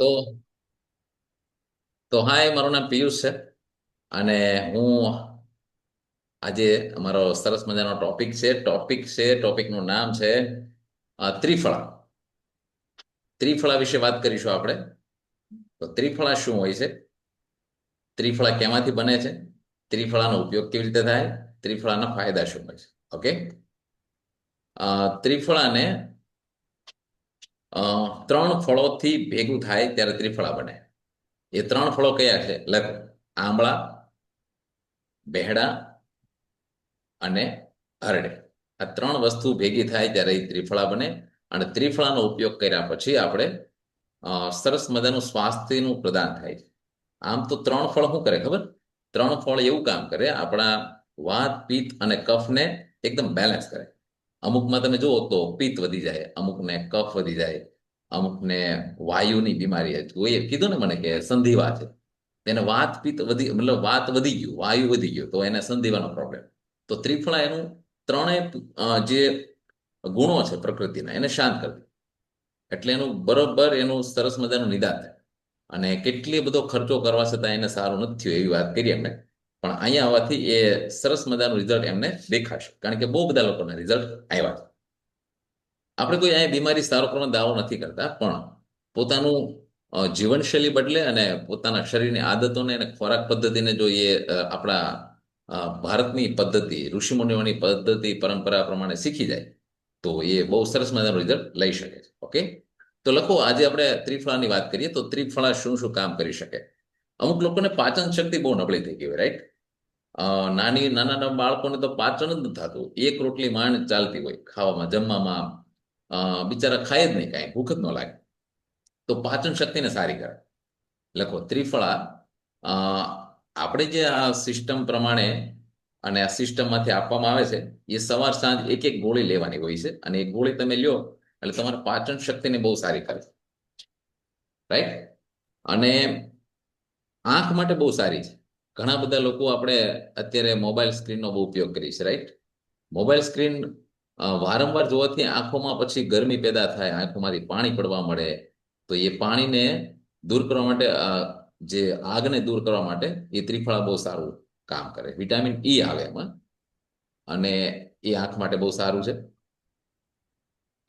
તો હાય, મારું નામ પિયુષ છે. અને હું આજે અમારો સરસ મજાનો ટોપિકનું નામ છે ત્રિફળા. ત્રિફળા વિશે વાત કરીશું આપણે. તો ત્રિફળા શું હોય છે, ત્રિફળા કેમાંથી બને છે, ત્રિફળાનો ઉપયોગ કેવી રીતે થાય, ત્રિફળાના ફાયદા શું હોય છે. ઓકે. ત્રિફળાને ત્રણ ફળોથી ભેગું થાય ત્યારે ત્રિફળા બને. એ ત્રણ ફળો કયા છે? લખો: આંબળા, બેહડા અને હરડે. આ ત્રણ વસ્તુ ભેગી થાય ત્યારે એ ત્રિફળા બને. અને ત્રિફળાનો ઉપયોગ કર્યા પછી આપણે સરસ મજાનું સ્વાસ્થ્યનું પ્રદાન થાય છે. આમ તો ત્રણ ફળ શું કરે ખબર? ત્રણ ફળ એવું કામ કરે, આપણા વાત, પિત્ત અને કફને એકદમ બેલેન્સ કરે. અમુકમાં તમે જુઓ તો પિત્ત વધી જાય, અમુકને કફ વધી જાય, અમુકને વાયુની બીમારી. જોઈએ કીધું ને મને કે સંધિવા છે, એને વાત પિત્ત વધી, મતલબ વાત વધી ગયું, વાયુ વધી ગયું, તો એને સંધિવાનો પ્રોબ્લેમ. તો ત્રિફળા એનું ત્રણેય જે ગુણો છે પ્રકૃતિના, એને શાંત કરી દે. એટલે એનું બરોબર એનું સરસ મજાનું નિદાન થાય. અને કેટલી બધો ખર્ચો કરવા છતાં એને સારું નથી થયું એવી વાત કરીએ એમને, પણ અહીંયા આવવાથી એ સરસ મજાનું રિઝલ્ટ એમને દેખાશે. કારણ કે બહુ બધા લોકોના રિઝલ્ટ આવ્યા છે. આપણે કોઈ અહીંયા બીમારી સારો કરવાનો દાવો નથી કરતા, પણ પોતાનું જીવનશૈલી બદલે અને પોતાના શરીરની આદતોને અને ખોરાક પદ્ધતિને જો એ આપણા ભારતની પદ્ધતિ, ઋષિમુનિઓની પદ્ધતિ પરંપરા પ્રમાણે શીખી જાય તો એ બહુ સરસ મજાનું રિઝલ્ટ લઈ શકે છે. ઓકે. તો લખો, આજે આપણે ત્રિફળાની વાત કરીએ. તો ત્રિફળા શું શું કામ કરી શકે? અમુક લોકોને પાચન શક્તિ બહુ નબળી થઈ ગઈ હોય, રાઈટ? નાના નાના બાળકોને તો પાચન જ નથી થતું. એક રોટલી માંડ ચાલતી હોય ખાવામાં, જમવામાં. બિચારા ખાય જ નહીં, કાંઈ ભૂખ જ ન લાગે. તો પાચન શક્તિને સારી કરે. લખો, ત્રિફળા અ, આપણે જે આ સિસ્ટમ પ્રમાણે અને આ સિસ્ટમમાંથી આપવામાં આવે છે, એ સવાર સાંજ એક એક ગોળી લેવાની હોય છે. અને એક ગોળી તમે લ્યો એટલે તમારા પાચન શક્તિને બહુ સારી કરે, રાઈટ? અને આંખ માટે બહુ સારી છે. ઘણા બધા લોકો આપણે અત્યારે મોબાઈલ સ્ક્રીનનો બહુ ઉપયોગ કરીએ છીએ, રાઈટ? મોબાઈલ સ્ક્રીન વારંવાર જોવાથી આંખોમાં પછી ગરમી પેદા થાય, આંખોમાંથી પાણી પડવા મળે. તો એ પાણીને દૂર કરવા માટે, જે આગને દૂર કરવા માટે એ ત્રિફળા બહુ સારું કામ કરે. વિટામિન ઈ આવે એમાં, અને એ આંખ માટે બહુ સારું છે.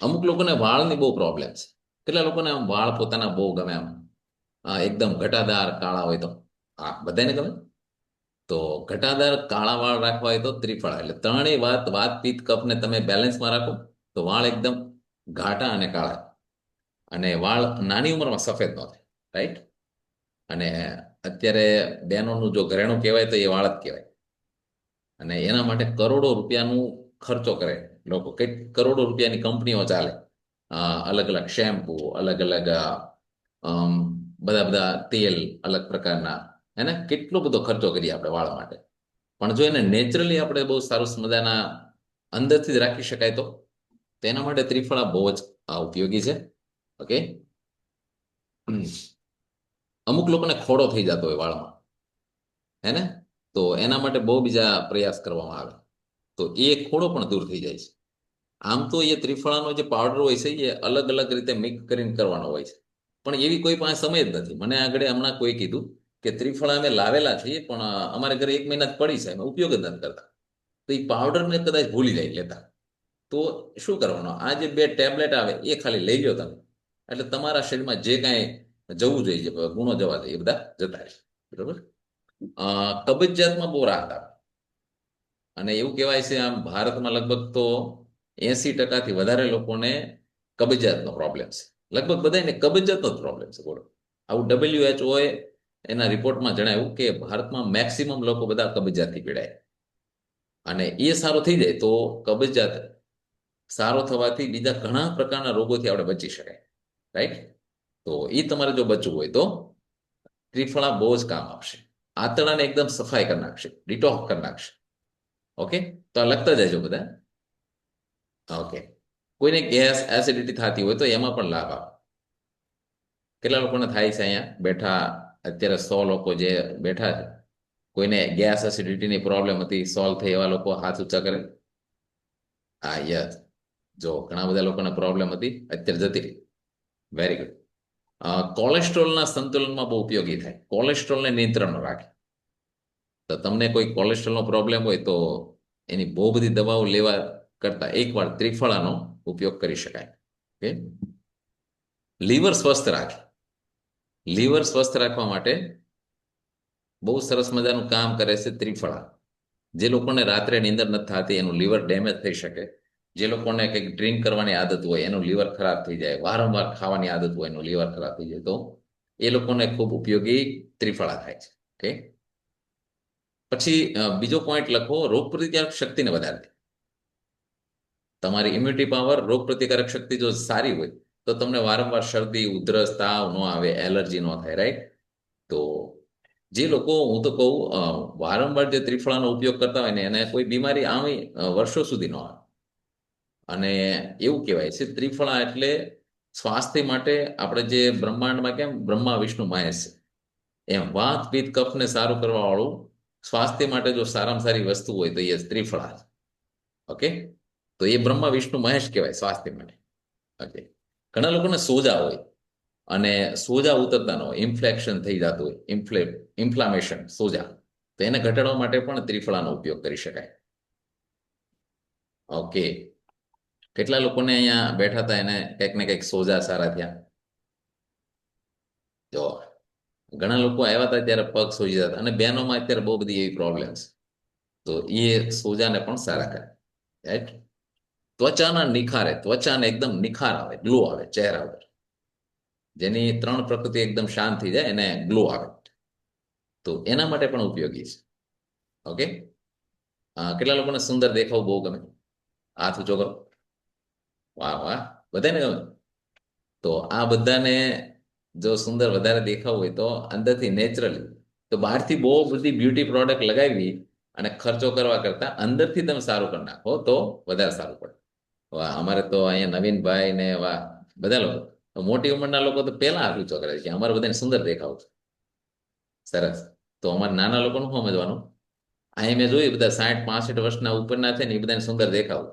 અમુક લોકોને વાળની બહુ પ્રોબ્લેમ છે. કેટલા લોકોને આમ વાળ પોતાના બહુ ગમે, આમ એકદમ ઘટાદાર કાળા હોય તો. હા, બધાને ગમે. તો ઘટાદાર કાળા વાળ રાખવા હોય તો ત્રિફળા. એટલે ત્રણેય વાત, પિત્ત, કફને તમે બેલેન્સમાં રાખો તો વાળ એકદમ ઘાટા અને કાળા. અને વાળ નાની ઉંમરમાં સફેદ ન થાય, રાઈટ? અને અત્યારે બહેનોનું જો ઘરેણું કહેવાય તો એ વાળ જ કહેવાય. અને એના માટે કરોડો રૂપિયાનું ખર્ચો કરે લોકો. કઈક કરોડો રૂપિયાની કંપનીઓ ચાલે. અલગ અલગ શેમ્પુ, અલગ અલગ અમ, બધા બધા તેલ, અલગ પ્રકારના. એને કેટલો બધો ખર્ચો કરીએ આપણે વાળ માટે. પણ જો એને નેચરલી આપણે બહુ સરસ મજાના અંદરથી જ રાખી શકાય તો તેના માટે ત્રિફળા બહુ જ ઉપયોગી છે. ઓકે. અમુક લોકોને ખોડો થઈ જતો હોય વાળમાં, હે ને? તો એના માટે બહુ બીજા પ્રયાસ કરવામાં આવે તો એ ખોડો પણ દૂર થઈ જાય છે. આમ તો એ ત્રિફળાનો જે પાવડર હોય છે એ અલગ અલગ રીતે મિક્સ કરીને કરવાનો હોય છે, પણ એવી કોઈ પાસે સમય જ નથી. મને આગળ હમણાં કોઈ કીધું કે ત્રિફળા અમે લાવેલા છીએ, પણ અમારે ઘરે 1 મહિના જ પડી છે, અમે ઉપયોગ જ નથી કરતા. તો એ પાવડરને કદાચ ભૂલી જાય લેતા. તો શું કરવાનું? આ જે 2 ટેબ્લેટ આવે એ ખાલી લઈ લો તમે, એટલે તમારા શરીરમાં જે કાંઈ જવું જોઈએ, ગુણો જવા જોઈએ, એ બધા જતા રહે. બરોબર. કબજિયાતમાં બહુ રાહત આપે. અને એવું કહેવાય છે આમ ભારતમાં લગભગ તો 80% વધારે લોકોને કબજિયાતનો પ્રોબ્લેમ છે. લગભગ બધાને કબજિયાતનો જ પ્રોબ્લેમ છે. બોલો, આવું WHO એના રિપોર્ટમાં જણાવ્યું કે ભારતમાં મેક્સિમમ લોકો બધા કબજિયાતથી પીડાય. અને એ સારો થઈ જાય તો કબજિયાત સારો થવાથી બીજા ઘણા પ્રકારના રોગોથી આપણે બચી શકાય, રાઈટ? તો એ તમારે જો બચવું હોય તો ત્રિફળા બહુ જ કામ આપશે. આંતરડાને એકદમ સફાઈ કરી નાખશે, ડિટોક્સ કરી નાખશે. ઓકે. તો આ લખતા જજો બધા. ઓકે. કોઈને ગેસ, એસિડિટી થતી હોય તો એમાં પણ લાભ આપે. કેટલા લોકોને થાય છે અહીંયા બેઠા? અત્યારે 100 લોકો જે બેઠા છે, કોઈને ગેસ, એસિડિટીની પ્રોબ્લેમ હતી, સોલ્વ થઈ એવા લોકો હાથ ઊંચા કરે. હા, યસ. જો ઘણા બધા લોકોને પ્રોબ્લેમ હતી, અત્યારે જતી રહી. Very good. કોલેસ્ટ્રોલના સંતુલનમાં બહુ ઉપયોગી થાય, કોલેસ્ટ્રોલને નિયંત્રણ રાખે. તો તમને કોઈ કોલેસ્ટ્રોલનો પ્રોબ્લેમ હોય તો એની બહુ બધી દવાઓ લેવા કરતાં એકવાર ત્રિફળાનો ઉપયોગ કરી શકાય. ઓકે. લીવર સ્વસ્થ રાખે. લીવર સ્વસ્થ રાખવા માટે બહુ સરસ મજાનું કામ કરે છે ત્રિફળા. જે લોકોને રાત્રે નીંદર નથી થતી, એનું લીવર ડેમેજ થઈ શકે, જે લોકોને કંઈક ડ્રિંક કરવાની આદત હોય એનું લીવર ખરાબ થઈ જાય, વારંવાર ખાવાની આદત હોય એનું લીવર ખરાબ થઈ જાય, તો એ લોકોને ખૂબ ઉપયોગી ત્રિફળા થાય છે. ઓકે. પછી બીજો પોઈન્ટ લખો, રોગ પ્રતિકારક શક્તિને વધારે. તમારી ઇમ્યુનિટી પાવર, રોગ પ્રતિકારક શક્તિ જો સારી હોય તો તમને વારંવાર શરદી, ઉધરસ, તાવ ન આવે, એલર્જી ન થાય. રાઈટ. તો જે લોકો, હું તો કહું, વારંવાર જે ત્રિફળાનો ઉપયોગ કરતા હોય ને એને કોઈ બીમારી આવી વર્ષો સુધી ન આવે. અને એવું કહેવાય છે ત્રિફળા એટલે સ્વાસ્થ્ય માટે, આપણે જે બ્રહ્માંડમાં કેમ બ્રહ્મા વિષ્ણુ મહેશ છે, એમ વાત પિત્ત કફને સારું કરવા વાળું સ્વાસ્થ્ય માટે જો સારામાં સારી વસ્તુ હોય તો એ ત્રિફળા છે. ઓકે. તો એ બ્રહ્મા વિષ્ણુ મહેશ કહેવાય સ્વાસ્થ્ય માટે. ઓકે. ઘણા લોકોને સોજા હોય અને સોજા ઉતરતા ન હોય, ઇન્ફ્લેક્શન થઈ જતું હોય, ઇન્ફ્લામેશન, સોજા, તો એને ઘટાડવા માટે પણ ત્રિફળાનો ઉપયોગ કરી શકાય. ઓકે. કેટલા લોકોને અહીંયા બેઠા હતા એને કંઈક ને કંઈક સોજા સારા થયા? જો ઘણા લોકો આવ્યા હતા ત્યારે પગ સોજી જતા, અને બહેનોમાં અત્યારે બહુ બધી એવી પ્રોબ્લેમ્સ, તો એ સોજાને પણ સારા કરે. રાઈટ. ત્વચાના નિખારે, ત્વચાને એકદમ નિખાર આવે, ગ્લો આવે ચહેરા પર. જેની ત્રણ પ્રકૃતિ એકદમ શાંત થઈ જાય એને ગ્લો આવે, તો એના માટે પણ ઉપયોગી છે. ઓકે. કેટલા લોકોને સુંદર દેખાવ બહુ ગમે? હાથ ઊંચો કરો. વાહ વાહ, બધાને ગમે. તો આ બધાને જો સુંદર વધારે દેખાવ હોય તો અંદરથી નેચરલી, તો બહારથી બહુ બધી બ્યુટી પ્રોડક્ટ લગાવી અને ખર્ચો કરવા કરતા અંદરથી તમે સારું કરી નાખો તો વધારે સારું પડે. વાહ, અમારે તો અહીંયા નવીનભાઈ ને વાહ, બધા લોકો, મોટી ઉંમરના લોકો તો પહેલા હાથ ઊંચો કરે છે કે અમારે બધાને સુંદર દેખાવ છે. સરસ. તો અમારે નાના લોકોનું શું સમજવાનું? અહીંયા મેં જોયું બધા 60-65 વર્ષના ઉપરના છે ને એ બધાને સુંદર દેખાવ,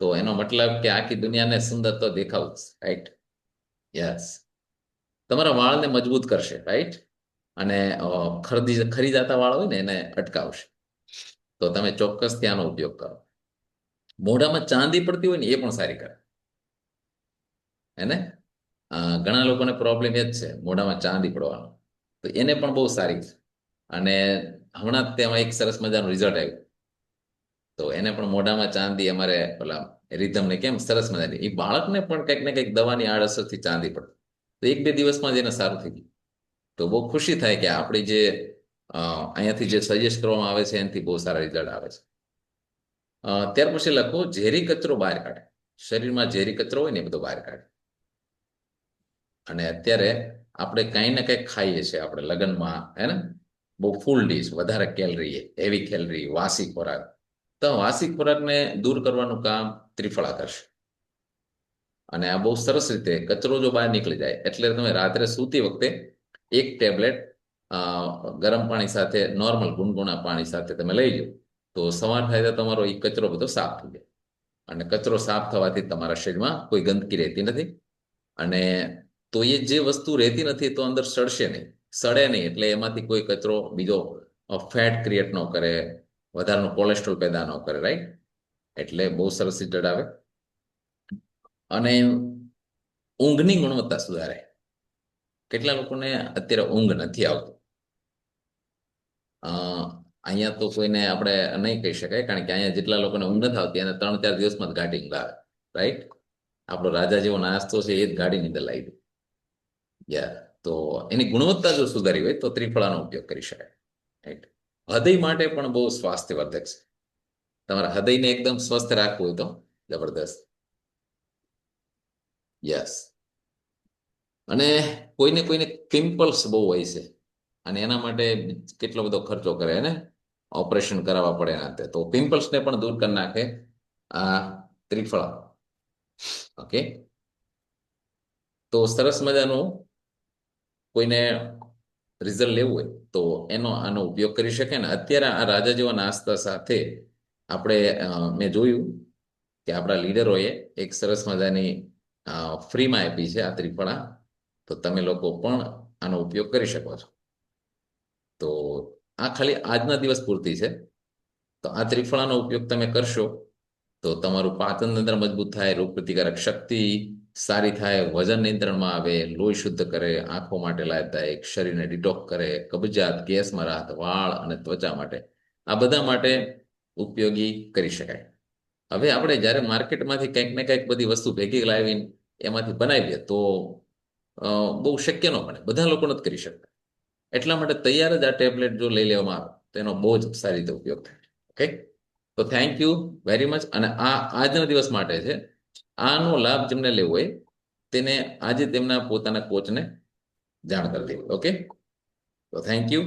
તો એનો મતલબ કે આખી દુનિયાને સુંદર તો દેખાવ જ. રાઈટ. યસ. તમારા વાળને મજબૂત કરશે. રાઈટ. અને ખરી જતા વાળ હોય ને એને અટકાવશે. તો તમે ચોક્કસ ત્યાંનો ઉપયોગ કરો. મોઢામાં ચાંદી પડતી હોય ને એ પણ સારી કરે. એને ઘણા લોકોને પ્રોબ્લેમ એ જ છે મોઢામાં ચાંદી પડવાનો, તો એને પણ બહુ સારી છે. અને હમણાં જ તેમાં એક સરસ મજાનું રિઝલ્ટ આવ્યું, તો એને પણ મોઢામાં ચાંદી, અમારે પેલા રીધમને કેમ સરસ મજાની, એ બાળકને પણ કંઈક ને કંઈક દવાની આડઅસરથી ચાંદી પડે, તો 1-2 દિવસમાં જ એને સારું થઈ ગયું. તો બહુ ખુશી થાય કે આપણી જે અહીંયાથી જે સજેસ્ટ કરવામાં આવે છે એનાથી બહુ સારા રિઝલ્ટ આવે છે. ત્યાર પછી લખો, ઝેરી કચરો બહાર કાઢે. શરીરમાં ઝેરી કચરો હોય ને એ બધો બહાર કાઢે. અને અત્યારે આપણે કંઈ ને કંઈક ખાઈએ છીએ આપણે લગ્નમાં, હે ને, બહુ ફૂલ ડીશ, વધારે કેલરી, હેવી કેલરી, વાસી ખોરાક, તો વાસી ખોરાકને દૂર કરવાનું કામ ત્રિફળા કરશે. અને આ બહુ સરસ રીતે કચરો જો બહાર નીકળી જાય, એટલે તમે રાત્રે સૂતી વખતે એક ટેબ્લેટ ગરમ પાણી સાથે, નોર્મલ ગુનગુણા પાણી સાથે તમે લઈ લો, તો સવાર થાય તો તમારો એ કચરો બધો સાફ થઈ જાય. અને કચરો સાફ થવાથી તમારા શરીરમાં કોઈ ગંદકી રહેતી નથી. અને તો એ જે વસ્તુ રહેતી નથી તો અંદર સડશે નહીં, સડે નહીં, એટલે એમાંથી કોઈ કચરો બીજો ફેટ ક્રિએટ ન કરે, વધારાનો કોલેસ્ટ્રોલ પેદા ન કરે. રાઈટ. એટલે બહુ સરસ રિઝલ્ટ આવે. અને ઊંઘની ગુણવત્તા સુધારે. કેટલા લોકોને અત્યારે ઊંઘ નથી આવતી? અહીંયા તો કોઈને આપણે નહીં કહી શકાય, કારણ કે અહીંયા જેટલા લોકોને ઊંઘ નથી આવતી એને 3-4 દિવસમાં જ ગાડી ઊંઘ આવે. રાઈટ. આપણો રાજા જેવો નાસ્તો છે એ જ ગાડીની અંદર લાવી દે. યાર, તો એની ગુણવત્તા જો સુધારી હોય તો ત્રિફળાનો ઉપયોગ કરી શકાય. રાઈટ. હૃદય માટે પણ બહુ સ્વાસ્થ્યવર્ધક છે. તમારા હૃદયને એકદમ સ્વસ્થ રાખવું હોય તો જબરદસ્ત. યસ. અને કોઈને કોઈને પિમ્પલ્સ બહુ હોય છે અને એના માટે કેટલો બધો ખર્ચો કરે ને, ઓપરેશન કરાવવા પડે એના માટે, તો પિમ્પલ્સને પણ દૂર કરી નાખે આ ત્રિફળા. ઓકે. તો સરસ મજાનું કોઈને રિઝલ્ટ લેવું હોય તો આનો ઉપયોગ કરી શકે ને. અત્યારે આ રાજા જેવા નાસ્તા સાથે આપણે મેં જોયું કે આપણા લીડરોએ એક સરસ મજાની ફ્રીમાં આપી છે આ ત્રિફળા. તો તમે લોકો પણ આનો ઉપયોગ કરી શકો છો. તો આ ખાલી આજના દિવસ પૂરતી છે. તો આ ત્રિફળાનો ઉપયોગ તમે કરશો તો તમારું પાચન તંત્ર મજબૂત થાય, રોગ પ્રતિકારક શક્તિ સારી થાય, વજન નિયંત્રણમાં આવે, લોહી શુદ્ધ કરે, આંખો માટે લાભદાયક, શરીરને ડિટોક્સ કરે, કબજિયાત, ગેસમાં રાહત, વાળ અને ત્વચા માટે આ બધા માટે ઉપયોગી કરી શકાય. હવે આપણે જ્યારે માર્કેટમાંથી કંઈક ને કંઈક બધી વસ્તુ ભેગી લાવીને એમાંથી બનાવીએ તો બહુ શક્ય ન બને, બધા લોકો નથી કરી શકતા. એટલા માટે તૈયાર જ આ ટેબ્લેટ જો લઈ લેવામાં આવે તો એનો બહુ જ સારી રીતે ઉપયોગ થાય. ઓકે, તો થેન્ક યુ વેરી મચ. અને આ આજના દિવસ માટે છે. આનો લાભ જેમને લેવો હોય તેને આજે તેમના પોતાના કોચને જાણ કરી દેવી. ઓકે, તો થેન્ક યુ.